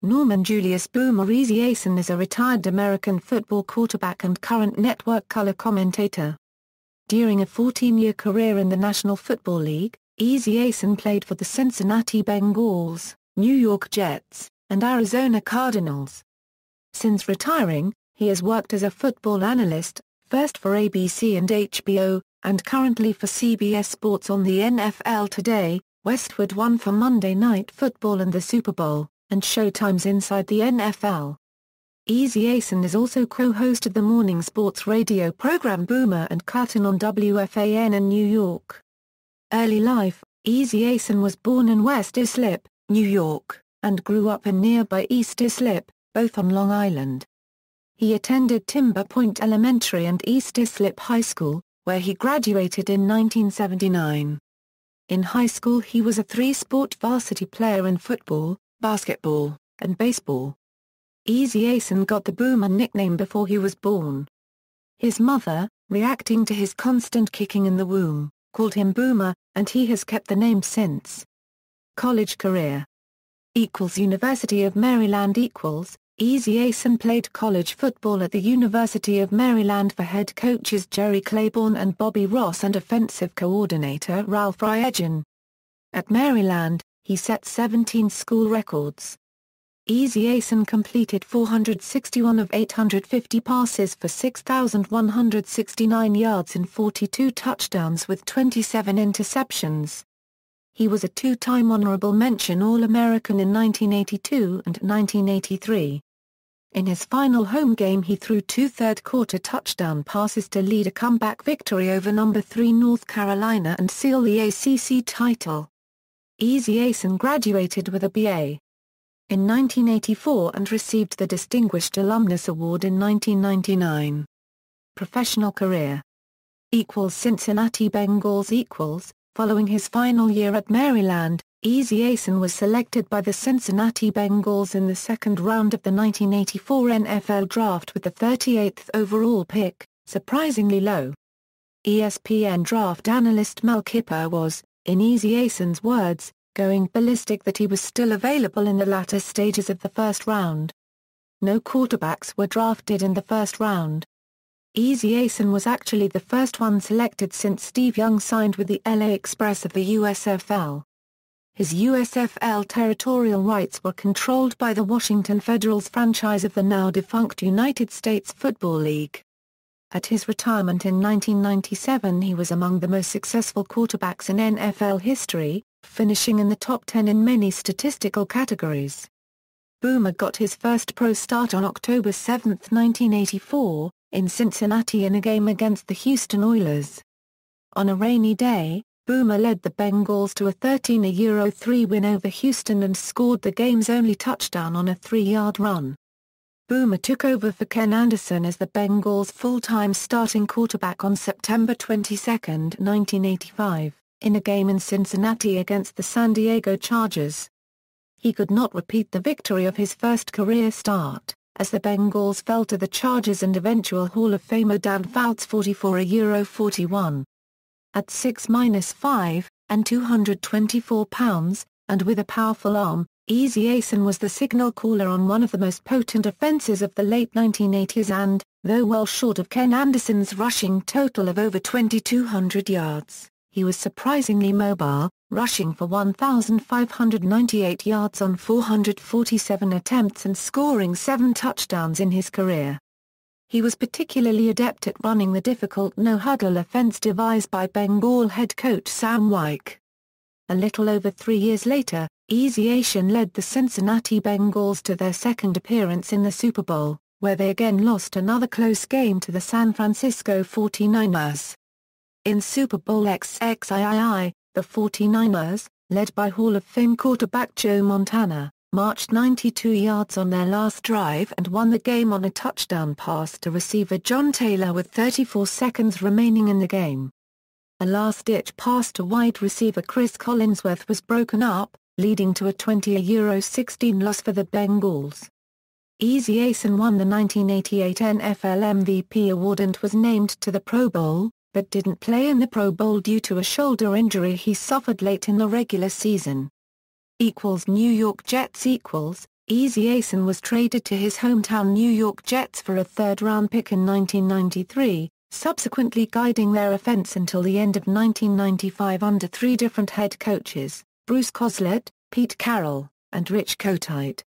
Norman Julius Boomer Esiason is a retired American football quarterback and current network color commentator. During a 14-year career in the National Football League, Esiason played for the Cincinnati Bengals, New York Jets, and Arizona Cardinals. Since retiring, he has worked as a football analyst, first for ABC and HBO, and currently for CBS Sports on the NFL Today, Westwood One for Monday Night Football and the Super Bowl, and Showtime's Inside the NFL. Esiason is also co-host of the morning sports radio program Boomer and Carton on WFAN in New York. Early life: Esiason was born in West Islip, New York, and grew up in nearby East Islip, both on Long Island. He attended Timber Point Elementary and East Islip High School, where he graduated in 1979. In high school he was a three-sport varsity player in football, basketball, and baseball. Esiason got the Boomer nickname before he was born. His mother, reacting to his constant kicking in the womb, called him Boomer, and he has kept the name since. College career. University of Maryland. Esiason played college football at the University of Maryland for head coaches Jerry Claiborne and Bobby Ross and offensive coordinator Ralph Riegan. At Maryland, he set 17 school records. Esiason completed 461 of 850 passes for 6,169 yards and 42 touchdowns with 27 interceptions. He was a two-time honorable mention All-American in 1982 and 1983. In his final home game he threw two third-quarter touchdown passes to lead a comeback victory over No. 3 North Carolina and seal the ACC title. Esiason graduated with a B.A. in 1984 and received the Distinguished Alumnus Award in 1999. Professional career. Cincinnati Bengals. Following his final year at Maryland, Esiason was selected by the Cincinnati Bengals in the second round of the 1984 NFL Draft with the 38th overall pick, surprisingly low. ESPN draft analyst Mel Kiper was, in Esiason's words, going ballistic that he was still available in the latter stages of the first round. No quarterbacks were drafted in the first round. Esiason was actually the first one selected since Steve Young signed with the LA Express of the USFL. His USFL territorial rights were controlled by the Washington Federals franchise of the now-defunct United States Football League. At his retirement in 1997 he was among the most successful quarterbacks in NFL history, finishing in the top 10 in many statistical categories. Boomer got his first pro start on October 7, 1984, in Cincinnati in a game against the Houston Oilers. On a rainy day, Boomer led the Bengals to a 13-3 win over Houston and scored the game's only touchdown on a 3-yard run. Boomer took over for Ken Anderson as the Bengals' full-time starting quarterback on September 22, 1985, in a game in Cincinnati against the San Diego Chargers. He could not repeat the victory of his first career start, as the Bengals fell to the Chargers and eventual Hall of Famer Dan Fouts 44-41. At 6'5", and 224 pounds, and with a powerful arm, Esiason was the signal caller on one of the most potent offenses of the late 1980s and, though well short of Ken Anderson's rushing total of over 2,200 yards, he was surprisingly mobile, rushing for 1,598 yards on 447 attempts and scoring 7 touchdowns in his career. He was particularly adept at running the difficult no-huddle offense devised by Bengal head coach Sam Wyke. A little over 3 years later, Esiason led the Cincinnati Bengals to their second appearance in the Super Bowl, where they again lost another close game to the San Francisco 49ers. In Super Bowl XXIII, the 49ers, led by Hall of Fame quarterback Joe Montana, marched 92 yards on their last drive and won the game on a touchdown pass to receiver John Taylor with 34 seconds remaining in the game. A last-ditch pass to wide receiver Chris Collinsworth was broken up, leading to a 20-16 loss for the Bengals. Esiason won the 1988 NFL MVP award and was named to the Pro Bowl, but didn't play in the Pro Bowl due to a shoulder injury he suffered late in the regular season. New York Jets. Esiason was traded to his hometown New York Jets for a third-round pick in 1993, subsequently guiding their offense until the end of 1995 under three different head coaches, Bruce Coslet, Pete Carroll, and Rich Kotite.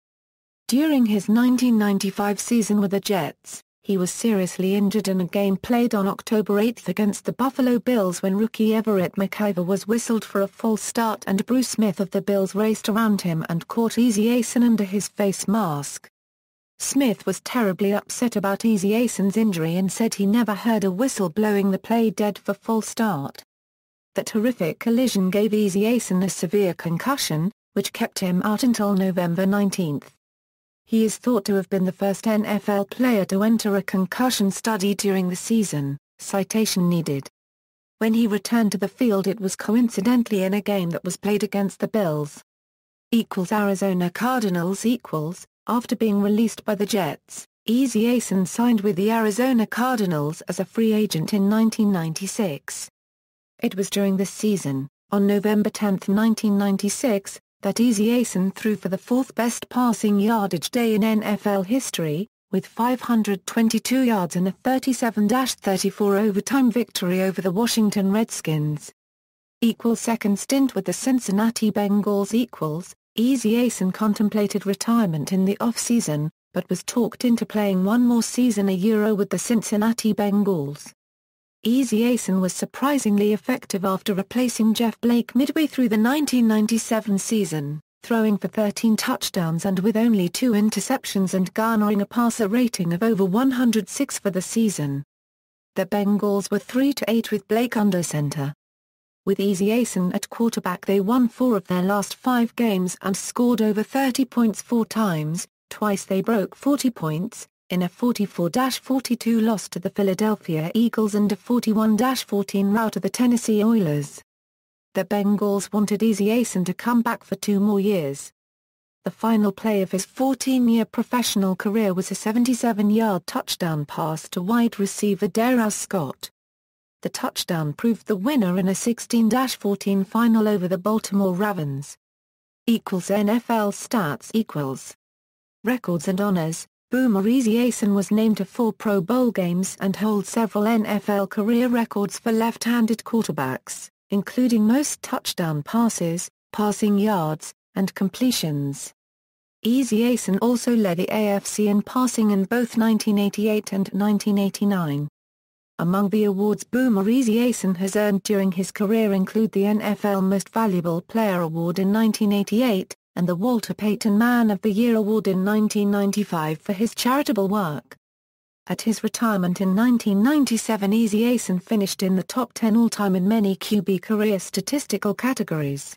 During his 1995 season with the Jets, he was seriously injured in a game played on October 8 against the Buffalo Bills when rookie Everett McIver was whistled for a false start and Bruce Smith of the Bills raced around him and caught Esiason under his face mask. Smith was terribly upset about Esiason's injury and said he never heard a whistle blowing the play dead for false start. That horrific collision gave Esiason a severe concussion, which kept him out until November 19. He is thought to have been the first NFL player to enter a concussion study during the season, citation needed. When he returned to the field it was coincidentally in a game that was played against the Bills. Arizona Cardinals After being released by the Jets, Esiason signed with the Arizona Cardinals as a free agent in 1996. It was during this season, on November 10, 1996, that Esiason threw for the fourth-best passing yardage day in NFL history, with 522 yards in a 37-34 overtime victory over the Washington Redskins. Second stint with the Cincinnati Bengals Esiason contemplated retirement in the off-season, but was talked into playing one more season a year with the Cincinnati Bengals. Esiason was surprisingly effective after replacing Jeff Blake midway through the 1997 season, throwing for 13 touchdowns and with only 2 interceptions and garnering a passer rating of over 106 for the season. The Bengals were 3-8 with Blake under center. With Esiason at quarterback they won 4 of their last 5 games and scored over 30 points 4 times, twice they broke 40 points, in a 44-42 loss to the Philadelphia Eagles and a 41-14 rout of the Tennessee Oilers. The Bengals wanted Esiason to come back for 2 more years. The final play of his 14-year professional career was a 77-yard touchdown pass to wide receiver Darius Scott. The touchdown proved the winner in a 16-14 final over the Baltimore Ravens. NFL stats Records and honors. Boomer Esiason was named to 4 Pro Bowl games and holds several NFL career records for left-handed quarterbacks, including most touchdown passes, passing yards, and completions. Esiason also led the AFC in passing in both 1988 and 1989. Among the awards Boomer Esiason has earned during his career include the NFL Most Valuable Player Award in 1988, and the Walter Payton Man of the Year Award in 1995 for his charitable work. At his retirement in 1997 Esiason finished in the top 10 all-time in many QB career statistical categories.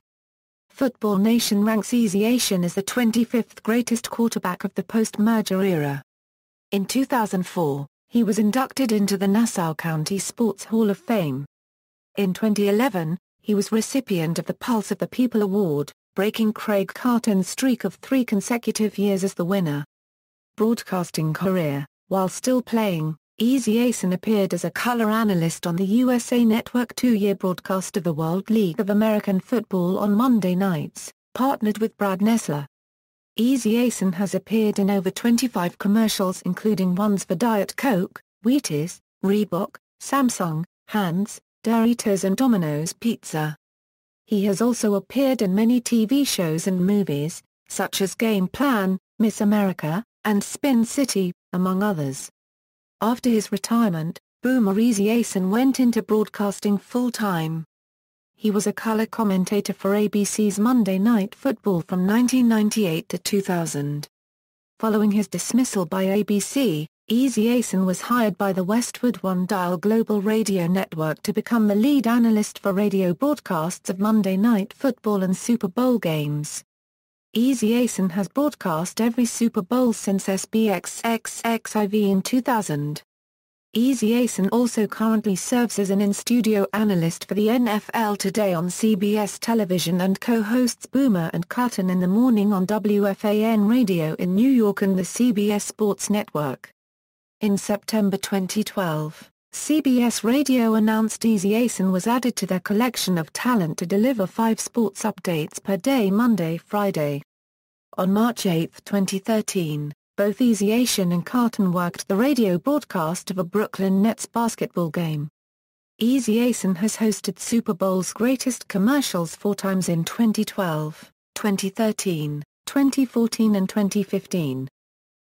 Football Nation ranks Esiason as the 25th greatest quarterback of the post-merger era. In 2004, he was inducted into the Nassau County Sports Hall of Fame. In 2011, he was recipient of the Pulse of the People Award, breaking Craig Carton's streak of 3 consecutive years as the winner. Broadcasting career. While still playing, Esiason appeared as a color analyst on the USA Network 2-year broadcast of the World League of American Football on Monday nights, partnered with Brad Nessler. Esiason has appeared in over 25 commercials including ones for Diet Coke, Wheaties, Reebok, Samsung, Hans, Doritos and Domino's Pizza. He has also appeared in many TV shows and movies, such as Game Plan, Miss America, and Spin City, among others. After his retirement, Boomer Esiason went into broadcasting full-time. He was a color commentator for ABC's Monday Night Football from 1998 to 2000. Following his dismissal by ABC, Esiason was hired by the Westwood One Dial Global Radio Network to become the lead analyst for radio broadcasts of Monday Night Football and Super Bowl games. Esiason has broadcast every Super Bowl since SBXXXIV in 2000. Esiason also currently serves as an in-studio analyst for the NFL Today on CBS television and co-hosts Boomer and Carton in the morning on WFAN radio in New York and the CBS Sports Network. In September 2012, CBS Radio announced Esiason was added to their collection of talent to deliver 5 sports updates per day Monday-Friday. On March 8, 2013, both Esiason and Carton worked the radio broadcast of a Brooklyn Nets basketball game. Esiason has hosted Super Bowl's greatest commercials 4 times in 2012, 2013, 2014 and 2015.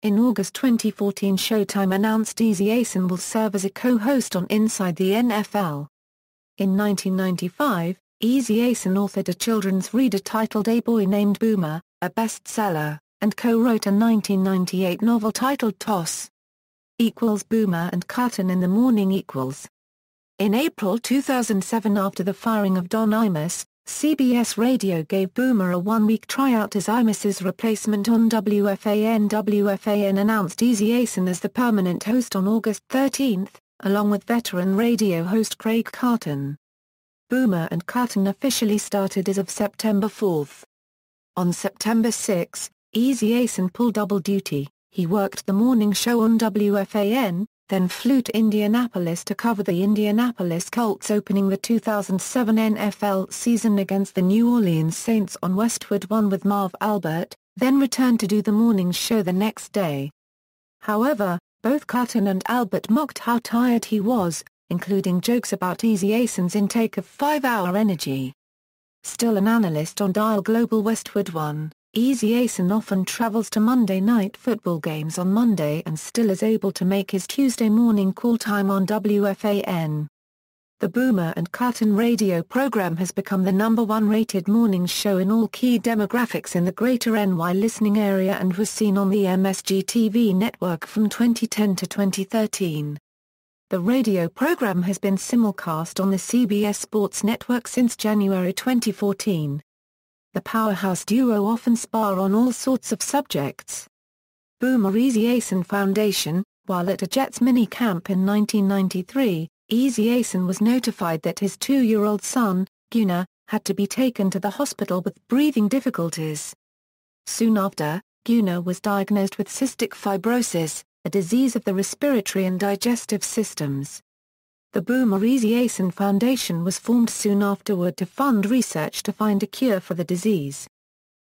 In August 2014, Showtime announced Esiason will serve as a co-host on Inside the NFL. In 1995, Esiason authored a children's reader titled A Boy Named Boomer, a bestseller, and co-wrote a 1998 novel titled Toss! Boomer and Carton in the Morning =. In April 2007, after the firing of Don Imus, CBS Radio gave Boomer a one-week tryout as Imus's replacement on WFAN. WFAN announced Esiason as the permanent host on August 13, along with veteran radio host Craig Carton. Boomer and Carton officially started as of September 4. On September 6, Esiason pulled double duty. He worked the morning show on WFAN, then flew to Indianapolis to cover the Indianapolis Colts opening the 2007 NFL season against the New Orleans Saints on Westwood One with Marv Albert, then returned to do the morning show the next day. However, both Carton and Albert mocked how tired he was, including jokes about Esiason's intake of 5-hour energy. Still an analyst on Dial Global Westwood One, Esiason often travels to Monday Night Football games on Monday and still is able to make his Tuesday morning call time on WFAN. The Boomer and Carton radio program has become the #1 rated morning show in all key demographics in the greater NY listening area and was seen on the MSG TV network from 2010 to 2013. The radio program has been simulcast on the CBS Sports network since January 2014. The powerhouse duo often spar on all sorts of subjects. Boomer Esiason Foundation. While at a Jets mini-camp in 1993, Esiason was notified that his 2-year-old son, Gunnar, had to be taken to the hospital with breathing difficulties. Soon after, Gunnar was diagnosed with cystic fibrosis, a disease of the respiratory and digestive systems. The Boomer Esiason Foundation was formed soon afterward to fund research to find a cure for the disease.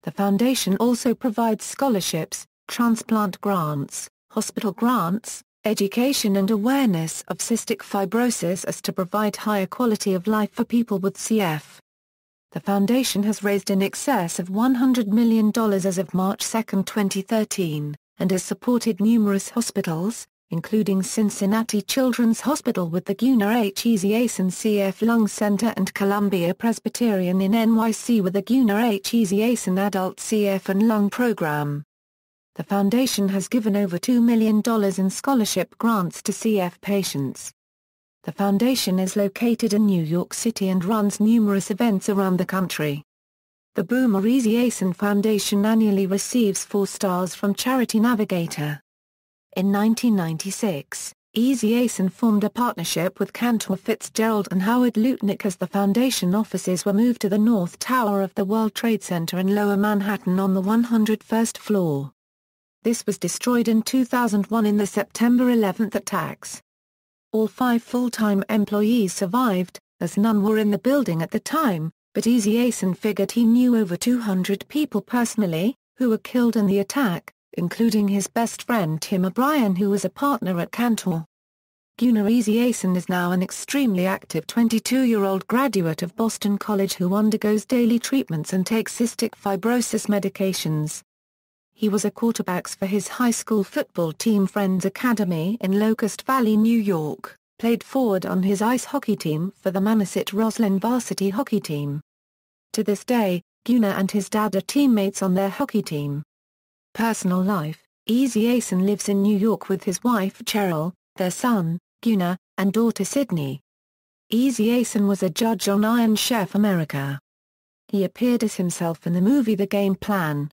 The foundation also provides scholarships, transplant grants, hospital grants, education and awareness of cystic fibrosis as to provide higher quality of life for people with CF. The foundation has raised in excess of $100 million as of March 2, 2013, and has supported numerous hospitals, including Cincinnati Children's Hospital with the Gunnar H. Esiason CF Lung Center and Columbia Presbyterian in NYC with the Gunnar H. Esiason Adult CF and Lung Program. The foundation has given over $2 million in scholarship grants to CF patients. The foundation is located in New York City and runs numerous events around the country. The Boomer Esiason Foundation annually receives 4 stars from Charity Navigator. In 1996, Esiason formed a partnership with Cantor Fitzgerald and Howard Lutnick as the foundation offices were moved to the North Tower of the World Trade Center in Lower Manhattan on the 101st floor. This was destroyed in 2001 in the September 11 attacks. All 5 full-time employees survived, as none were in the building at the time, but Esiason figured he knew over 200 people personally, who were killed in the attack, including his best friend Tim O'Brien, who was a partner at Cantor. Gunnar Esiason is now an extremely active 22-year-old graduate of Boston College who undergoes daily treatments and takes cystic fibrosis medications. He was a quarterbacks for his high school football team Friends Academy in Locust Valley, New York, played forward on his ice hockey team for the Manasset Roslyn varsity hockey team. To this day, Gunnar and his dad are teammates on their hockey team. Personal life: Esiason lives in New York with his wife Cheryl, their son, Gunnar, and daughter Sydney. Esiason was a judge on Iron Chef America. He appeared as himself in the movie The Game Plan.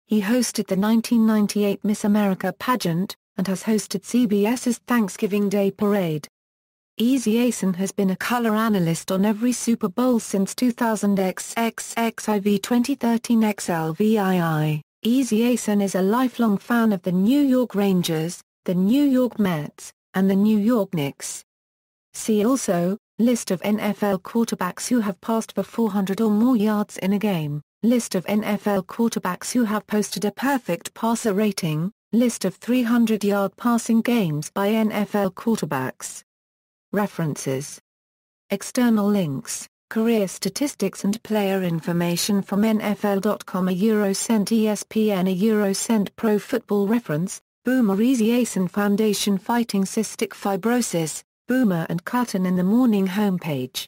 He hosted the 1998 Miss America pageant, and has hosted CBS's Thanksgiving Day Parade. Esiason has been a color analyst on every Super Bowl since 2000 XXXIV 2013 XLVII. Esiason is a lifelong fan of the New York Rangers, the New York Mets, and the New York Knicks. See also, List of NFL quarterbacks who have passed for 400 or more yards in a game. List of NFL quarterbacks who have posted a perfect passer rating, list of 300-yard passing games by NFL quarterbacks. References. External links, career statistics and player information from NFL.com, a Eurocent ESPN, a Eurocent Pro Football Reference, Boomer Esiason Foundation Fighting Cystic Fibrosis, Boomer and Carton in the Morning homepage.